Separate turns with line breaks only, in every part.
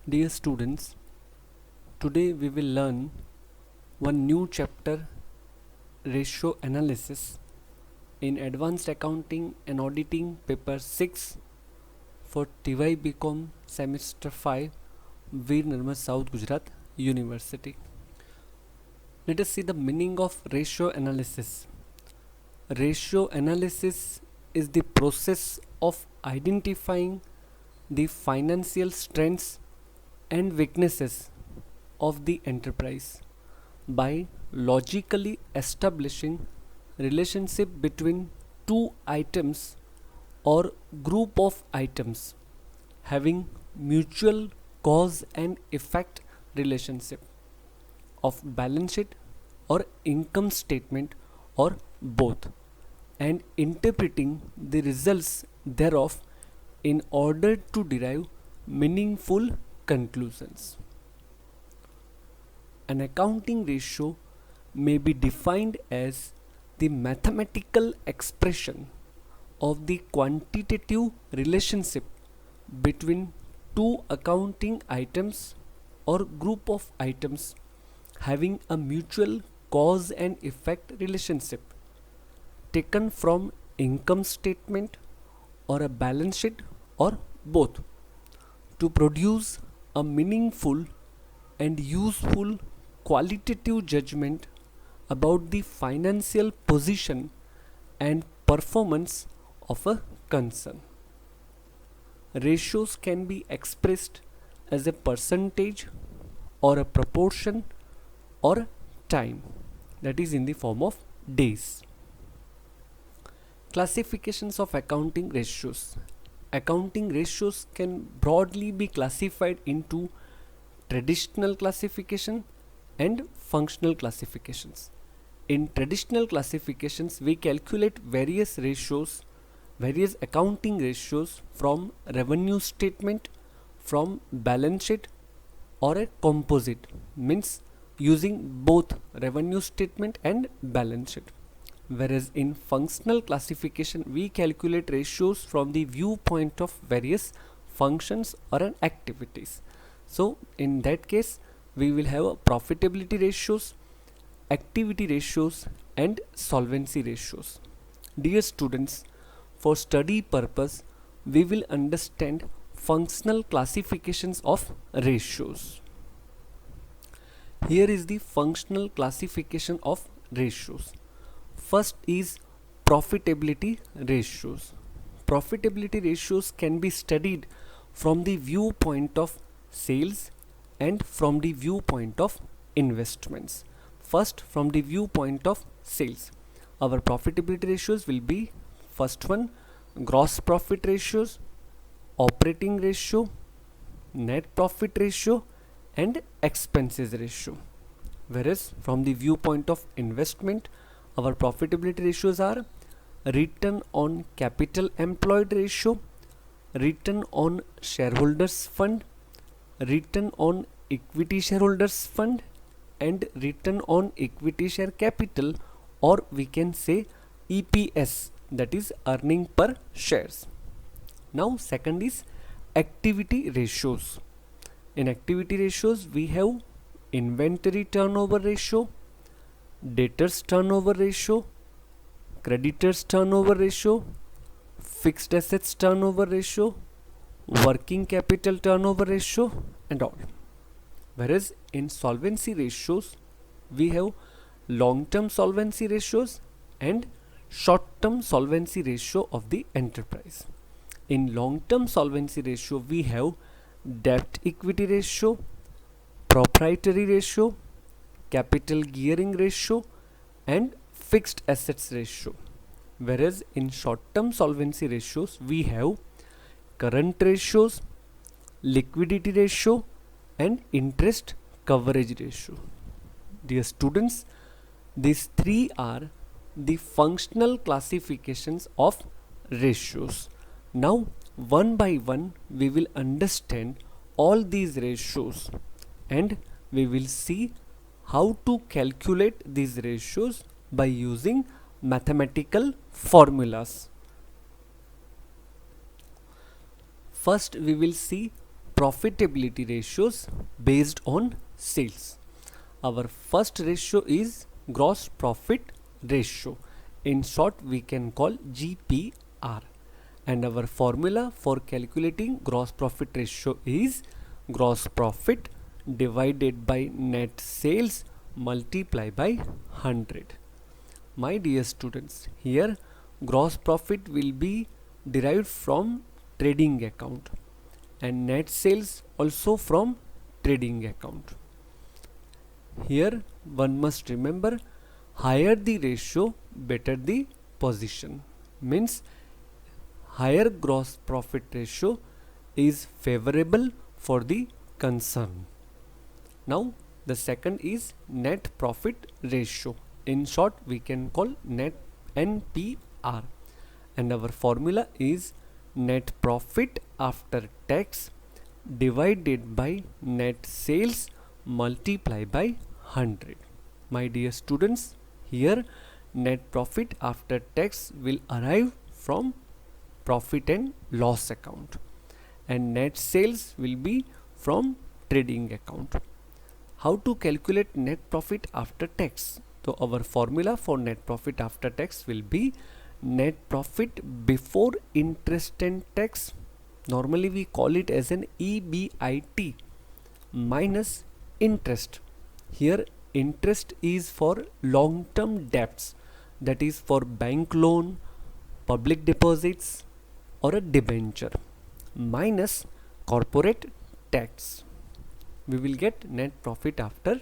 Dear students, today we will learn one new chapter, ratio analysis, in Advanced Accounting and Auditing paper 6 for TY BCom semester 5, Veer Narmad South Gujarat University. Let us see the meaning of ratio analysis. Ratio analysis is the process of identifying the financial strengths and weaknesses of the enterprise by logically establishing relationship between two items or group of items having mutual cause and effect relationship of balance sheet or income statement or both, and interpreting the results thereof in order to derive meaningful conclusions. An accounting ratio may be defined as the mathematical expression of the quantitative relationship between two accounting items or group of items having a mutual cause and effect relationship taken from income statement or a balance sheet or both to produce a meaningful and useful qualitative judgment about the financial position and performance of a concern. Ratios can be expressed as a percentage or a proportion or time, that is in the form of days. Classifications of accounting ratios. Accounting ratios can broadly be classified into traditional classification and functional classifications. In traditional classifications, we calculate various ratios, various accounting ratios from revenue statement, from balance sheet, or a composite, means using both revenue statement and balance sheet. Whereas in functional classification, we calculate ratios from the viewpoint of various functions or an activities. So in that case, we will have a profitability ratios, activity ratios, and solvency ratios. Dear students, for study purpose, we will understand functional classifications of ratios. Here is the functional classification of ratios. First is profitability ratios. Profitability ratios can be studied from the viewpoint of sales and from the viewpoint of investments. First, from the viewpoint of sales, our profitability ratios will be: first one, gross profit ratios, operating ratio, net profit ratio, and expenses ratio. Whereas from the viewpoint of investment, our profitability ratios are return on capital employed ratio, return on shareholders fund, return on equity shareholders fund, and return on equity share capital, or we can say EPS, that is earning per shares. Now second is activity ratios. In activity ratios, we have inventory turnover ratio, debtors turnover ratio, creditors turnover ratio, fixed assets turnover ratio, working capital turnover ratio, and all. Whereas in solvency ratios, we have long-term solvency ratios and short-term solvency ratio of the enterprise. In long-term solvency ratio, we have debt equity ratio, proprietary ratio, capital gearing ratio, and fixed assets ratio. Whereas in short-term solvency ratios, we have current ratios, liquidity ratio, and interest coverage ratio. Dear students, these three are the functional classifications of ratios. Now, one by one, we will understand all these ratios and we will see how to calculate these ratios by using mathematical formulas. First, we will see profitability ratios based on sales. Our first ratio is gross profit ratio. In short, we can call GPR. And our formula for calculating gross profit ratio is gross profit divided by net sales multiplied by 100. My dear students, here gross profit will be derived from trading account and net sales also from trading account. Here one must remember, higher the ratio, better the position. Means higher gross profit ratio is favorable for the concern. Now the second is net profit ratio. In short, we can call net NPR, and our formula is net profit after tax divided by net sales multiplied by 100. My dear students, here net profit after tax will arrive from profit and loss account, and net sales will be from trading account. How to calculate net profit after tax? So our formula for net profit after tax will be net profit before interest and tax. Normally we call it as an EBIT minus interest. Here interest is for long term debts, that is for bank loan, public deposits or a debenture, minus corporate tax. We will get net profit after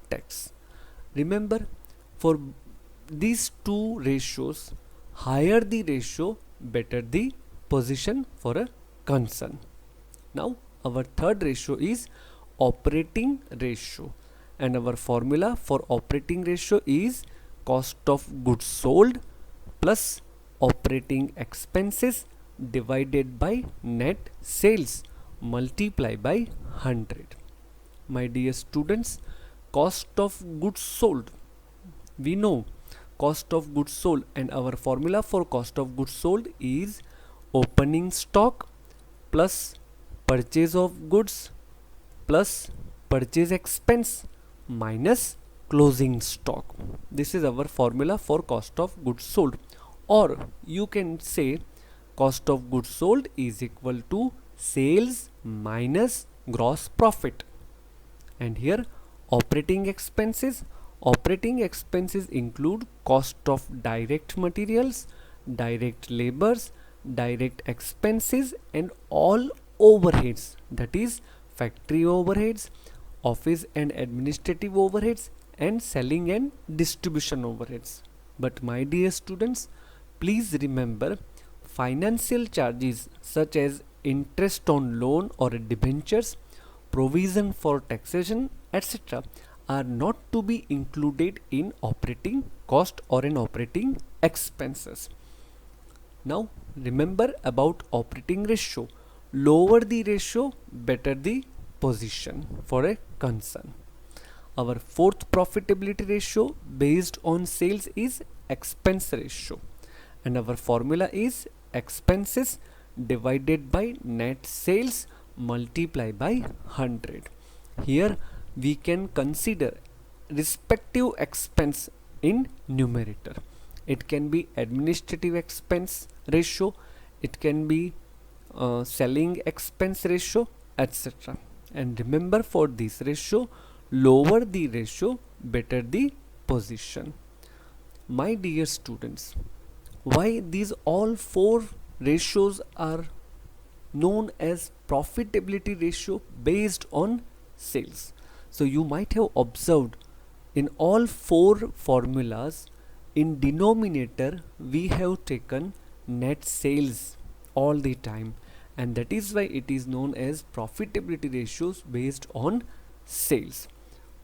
tax. Remember, for these two ratios, higher the ratio, better the position for a concern. Now our third ratio is operating ratio, and our formula for operating ratio is cost of goods sold plus operating expenses divided by net sales multiplied by 100. My dear students, cost of goods sold, we know cost of goods sold, and our formula for cost of goods sold is opening stock plus purchase of goods plus purchase expense minus closing stock. This is our formula for cost of goods sold, or you can say cost of goods sold is equal to sales minus gross profit. And here operating expenses include cost of direct materials, direct labors, direct expenses and all overheads, that is factory overheads, office and administrative overheads and selling and distribution overheads. But my dear students, please remember, financial charges such as interest on loan or debentures, provision for taxation, etc. are not to be included in operating cost or in operating expenses. Now remember about operating ratio. Lower the ratio, better the position for a concern. Our fourth profitability ratio based on sales is expense ratio, and our formula is expenses divided by net sales multiplied by 100. Here we can consider respective expense in numerator. It can be administrative expense ratio, it can be selling expense ratio, etc. And remember, for this ratio, lower the ratio, better the position. My dear students, why these all four ratios are known as profitability ratio based on sales? So you might have observed in all four formulas, in denominator we have taken net sales all the time, and that is why it is known as profitability ratios based on sales.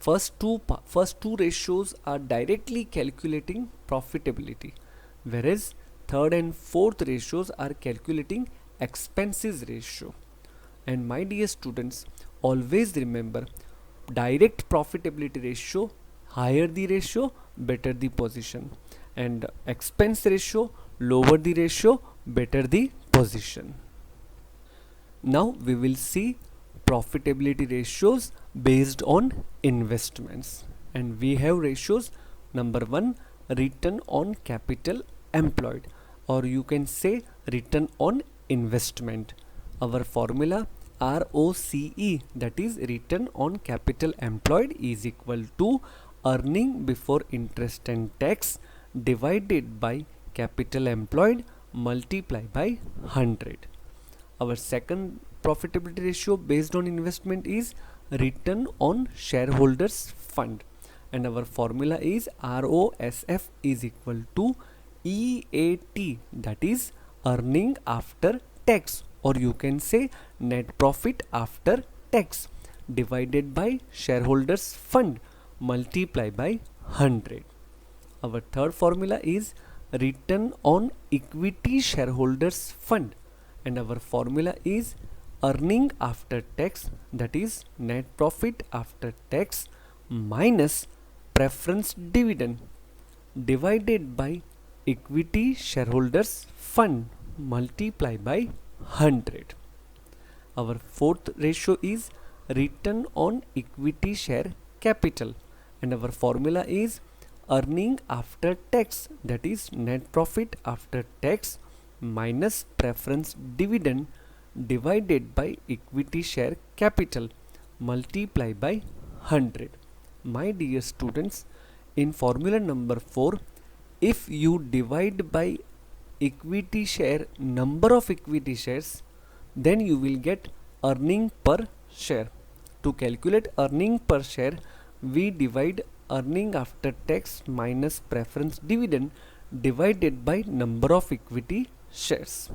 First two ratios are directly calculating profitability, whereas third and fourth ratios are calculating expenses ratio. And my dear students, always remember, direct profitability ratio, higher the ratio, better the position, and expense ratio, lower the ratio, better the position. Now we will see profitability ratios based on investments. And we have ratios. Number 1, return on capital employed, or you can say return on investment. Our formula ROCE, that is return on capital employed, is equal to earning before interest and tax divided by capital employed multiplied by 100. Our second profitability ratio based on investment is return on shareholders fund, and our formula is ROSF is equal to EAT, that is earning after tax, or you can say net profit after tax, divided by shareholders fund multiplied by 100. Our third formula is return on equity shareholders fund, and our formula is earning after tax, that is net profit after tax minus preference dividend divided by equity shareholders fund multiplied by 100. Our fourth ratio is return on equity share capital, and our formula is earning after tax, that is net profit after tax minus preference dividend divided by equity share capital multiplied by 100. My dear students, in formula number 4, if you divide by equity share number of equity shares, then you will get earning per share. To calculate earning per share, we divide earning after tax minus preference dividend divided by number of equity shares.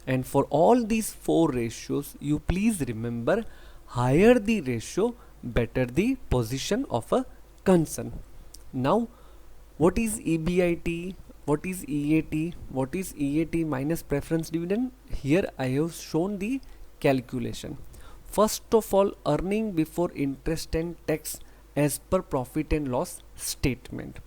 And for all these four ratios, you please remember, higher the ratio, better the position of a concern. Now, what is EBIT? What is EAT? What is EAT minus preference dividend? Here I have shown the calculation. First of all, earning before interest and tax as per profit and loss statement.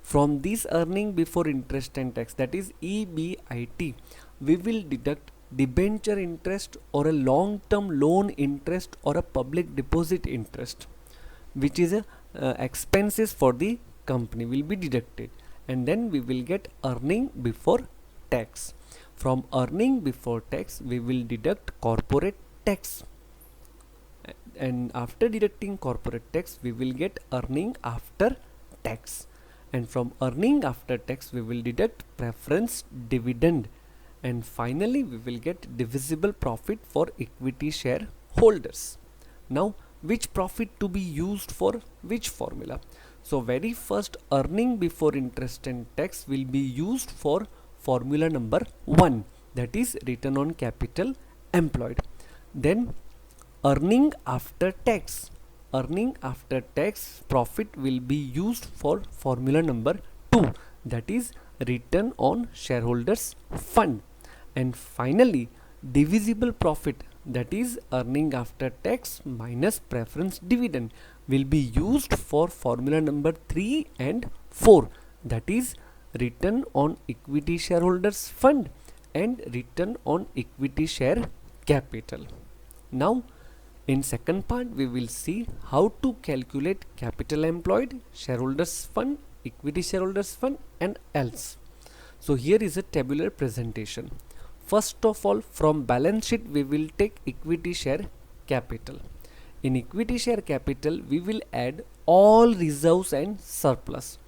From this earning before interest and tax, that is EBIT, we will deduct debenture interest or a long term loan interest or a public deposit interest, which is a expenses for the company will be deducted, and then we will get earning before tax. From earning before tax, we will deduct corporate tax, and after deducting corporate tax, we will get earning after tax, and from earning after tax, we will deduct preference dividend, and finally we will get divisible profit for equity share holders. Now, which profit to be used for which formula? So very first, earning before interest and tax will be used for formula number 1, that is return on capital employed. Then earning after tax profit will be used for formula number 2, that is return on shareholders fund. And finally, divisible profit, that is earning after tax minus preference dividend, will be used for formula number 3 and 4, that is return on equity shareholders fund and return on equity share capital. Now, in second part, we will see how to calculate capital employed, shareholders fund, equity shareholders fund, and else. So here is a tabular presentation. First of all, from balance sheet, we will take equity share capital. In equity share capital, we will add all reserves and surplus,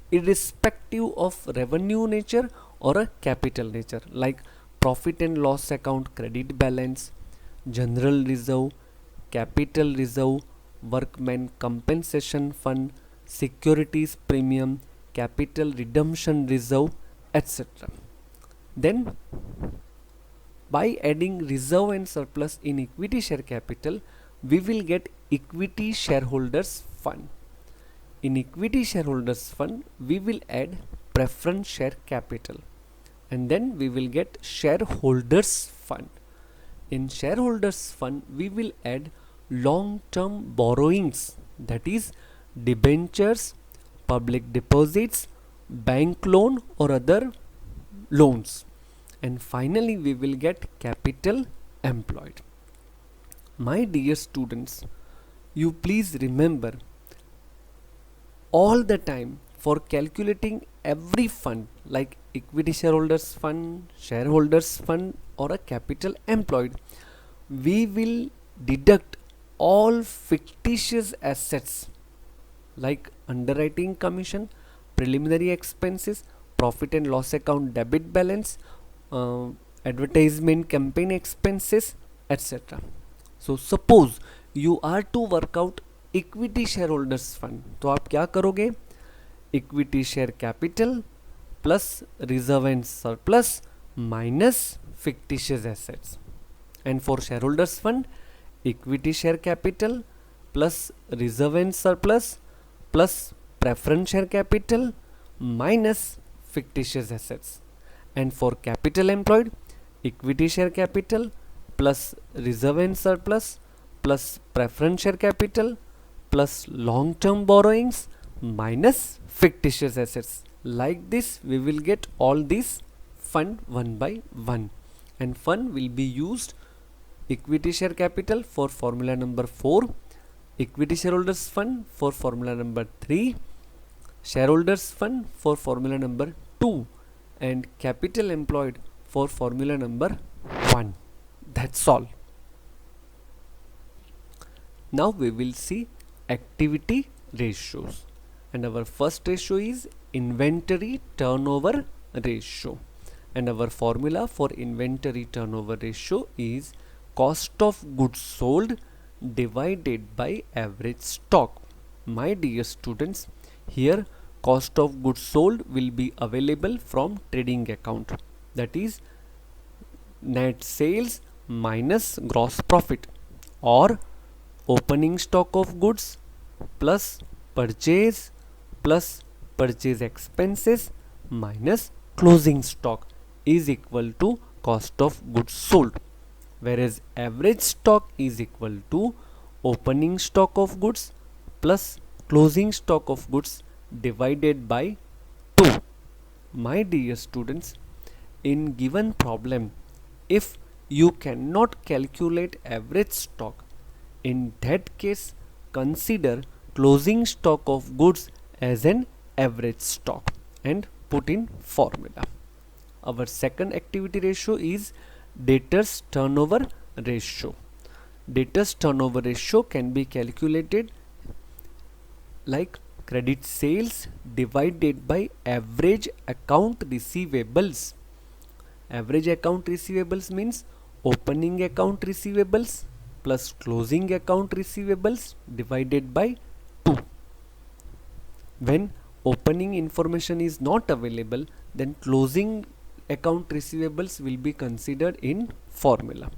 irrespective of revenue nature or a capital nature, like profit and loss account credit balance, general reserve, capital reserve, workman compensation fund, securities premium, capital redemption reserve, etc. Then, by adding reserve and surplus in equity share capital, we will get equity shareholders fund. In equity shareholders fund, we will add preference share capital, and then we will get shareholders fund. In shareholders fund, we will add long term borrowings, that is debentures, public deposits, bank loan or other loans, and finally we will get capital employed. My dear students, you please remember all the time for calculating every fund like equity shareholders fund, shareholders fund, or a capital employed, we will deduct all fictitious assets like underwriting commission, preliminary expenses, profit and loss account debit balance, uh, advertisement campaign expenses, etc. So suppose you are to work out equity share holders fund, तो आप क्या करोगे? Equity share capital plus reserve and surplus minus fictitious assets. And for share holders fund, equity share capital plus reserve and surplus plus preference share capital minus fictitious assets. And for capital employed, equity share capital plus reserve and surplus plus preference share capital plus long term borrowings minus fictitious assets. Like this we will get all these fund one by one, and fund will be used equity share capital for formula number 4, equity shareholders fund for formula number 3, shareholders fund for formula number 2, and capital employed for formula number 1. That's all. Now we will see activity ratios, and our first ratio is inventory turnover ratio, and our formula for inventory turnover ratio is cost of goods sold divided by average stock. My dear students, here cost of goods sold will be available from trading account, that is net sales minus gross profit, or opening stock of goods plus purchase expenses minus closing stock is equal to cost of goods sold, whereas average stock is equal to opening stock of goods plus closing stock of goods divided by 2. My dear students, in given problem, if you cannot calculate average stock, in that case consider closing stock of goods as an average stock and put in formula. Our second activity ratio is debtors turnover ratio. Debtors turnover ratio can be calculated like credit sales divided by average account receivables. Average account receivables means opening account receivables plus closing account receivables divided by 2. When opening information is not available, then closing account receivables will be considered in formula.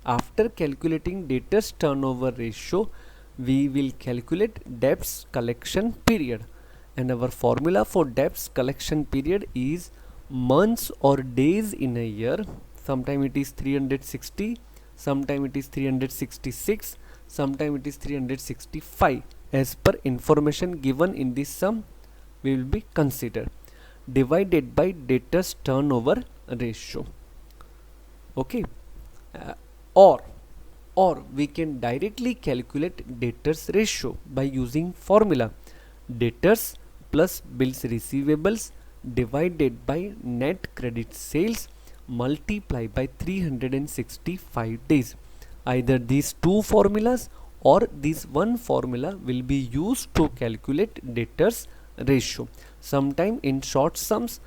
After calculating debtors turnover ratio, we will calculate debts collection period, and our formula for debts collection period is months or days in a year. Sometime it is 360, sometime it is 366, sometime it is 365. As per information given in this sum, we will be considered, divided by debtors turnover ratio. Okay, or we can directly calculate debtors ratio by using formula debtors plus bills receivables divided by net credit sales multiply by 365 days. Either these two formulas or this one formula will be used to calculate debtors ratio. Sometime in short sums,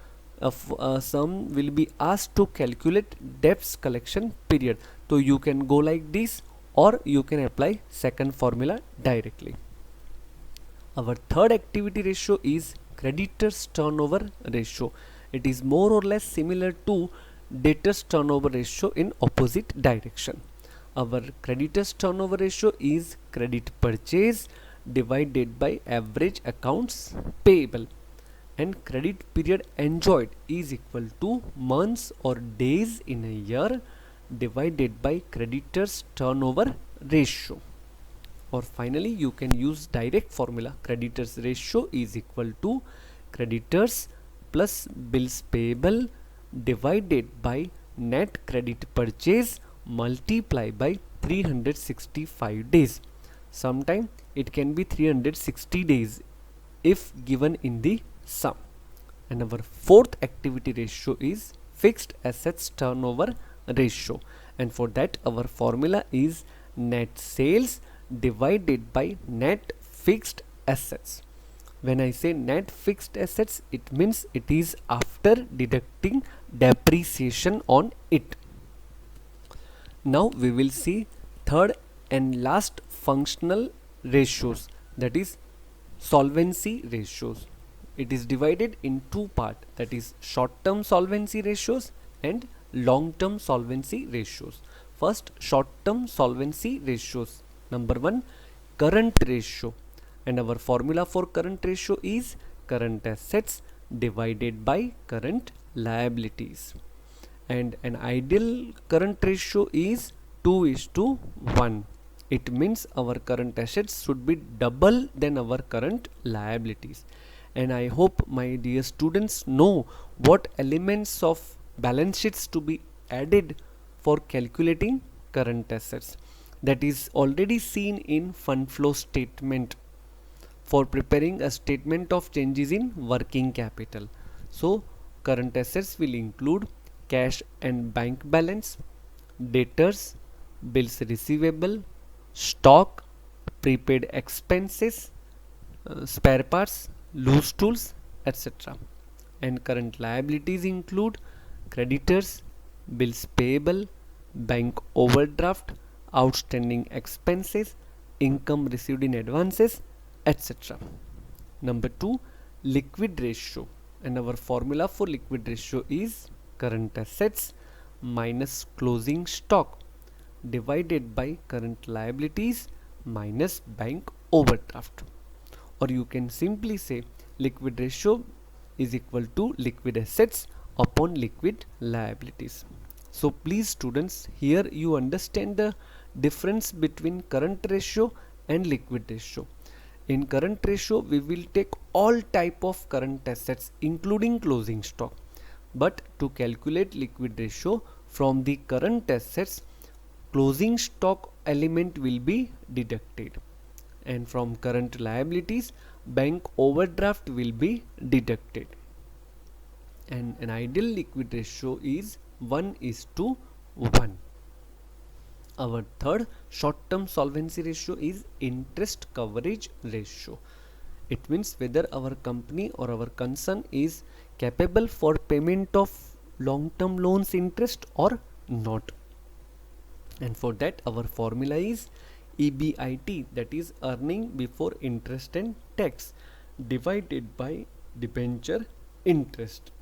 sum will be asked to calculate debts collection period, so you can go like this or you can apply second formula directly. Our third activity ratio is creditors turnover ratio. It is more or less similar to debtors turnover ratio in opposite direction. Our creditors turnover ratio is credit purchase divided by average accounts payable, and credit period enjoyed is equal to months or days in a year divided by creditors turnover ratio. Or finally you can use direct formula, creditors ratio is equal to creditors plus bills payable divided by net credit purchase multiply by 365 days. Sometimes it can be 360 days if given in the sum. And our fourth activity ratio is fixed assets turnover ratio, and for that our formula is net sales divided by net fixed assets. When I say net fixed assets, it means it is after deducting depreciation on it. Now we will see third and last functional ratios, that is solvency ratios. It is divided in two parts, that is short term solvency ratios and long term solvency ratios. First, short term solvency ratios. Number 1, current ratio, and our formula for current ratio is current assets divided by current liabilities. And an ideal current ratio is 2:1. It means our current assets should be double than our current liabilities. And I hope my dear students know what elements of balance sheets to be added for calculating current assets. That is already seen in fund flow statement for preparing a statement of changes in working capital. So current assets will include cash and bank balance, debtors, bills receivable, stock, prepaid expenses, spare parts, loose tools, etc. And current liabilities include creditors, bills payable, bank overdraft, outstanding expenses, income received in advances, etc. Number 2, liquid ratio, and our formula for liquid ratio is current assets minus closing stock divided by current liabilities minus bank overdraft. Or you can simply say liquid ratio is equal to liquid assets upon liquid liabilities. So please students, here you understand the difference between current ratio and liquid ratio. In current ratio we will take all type of current assets including closing stock, but to calculate liquid ratio, from the current assets closing stock element will be deducted, and from current liabilities bank overdraft will be deducted. And an ideal liquid ratio is 1:1. Our third short term solvency ratio is interest coverage ratio. It means whether our company or our concern is capable for payment of long term loans interest or not. And for that our formula is EBIT, that is earning before interest and tax, divided by debenture interest.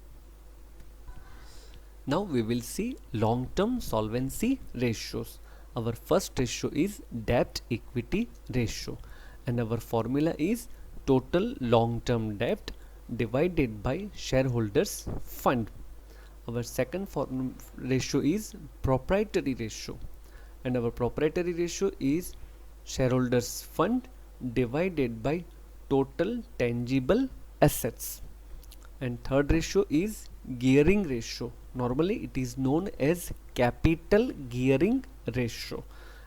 Now we will see long term solvency ratios. Our first ratio is debt equity ratio, and our formula is total long term debt divided by shareholders fund. Our second ratio is proprietary ratio, and our proprietary ratio is shareholders fund divided by total tangible assets. And third ratio is gearing ratio. Normally it is known as capital gearing ratio,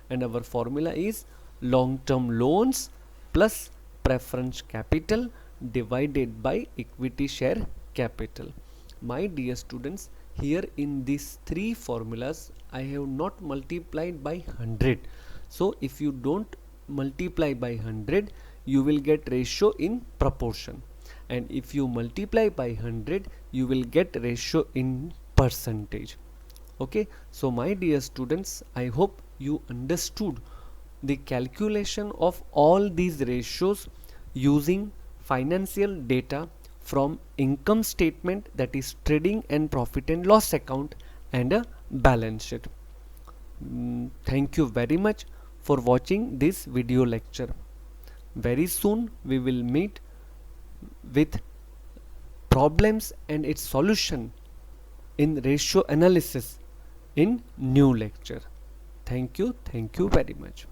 and our formula is long term loans plus preference capital divided by equity share capital. My dear students, here in these three formulas I have not multiplied by 100. So if you don't multiply by 100, you will get ratio in proportion, and if you multiply by 100, you will get ratio in percentage. Okay, so my dear students, I hope you understood the calculation of all these ratios using financial data from income statement, that is trading and profit and loss account, and a balance sheet. Thank you very much for watching this video lecture. Very soon we will meet with problems and its solution in ratio analysis in new lecture. Thank you very much.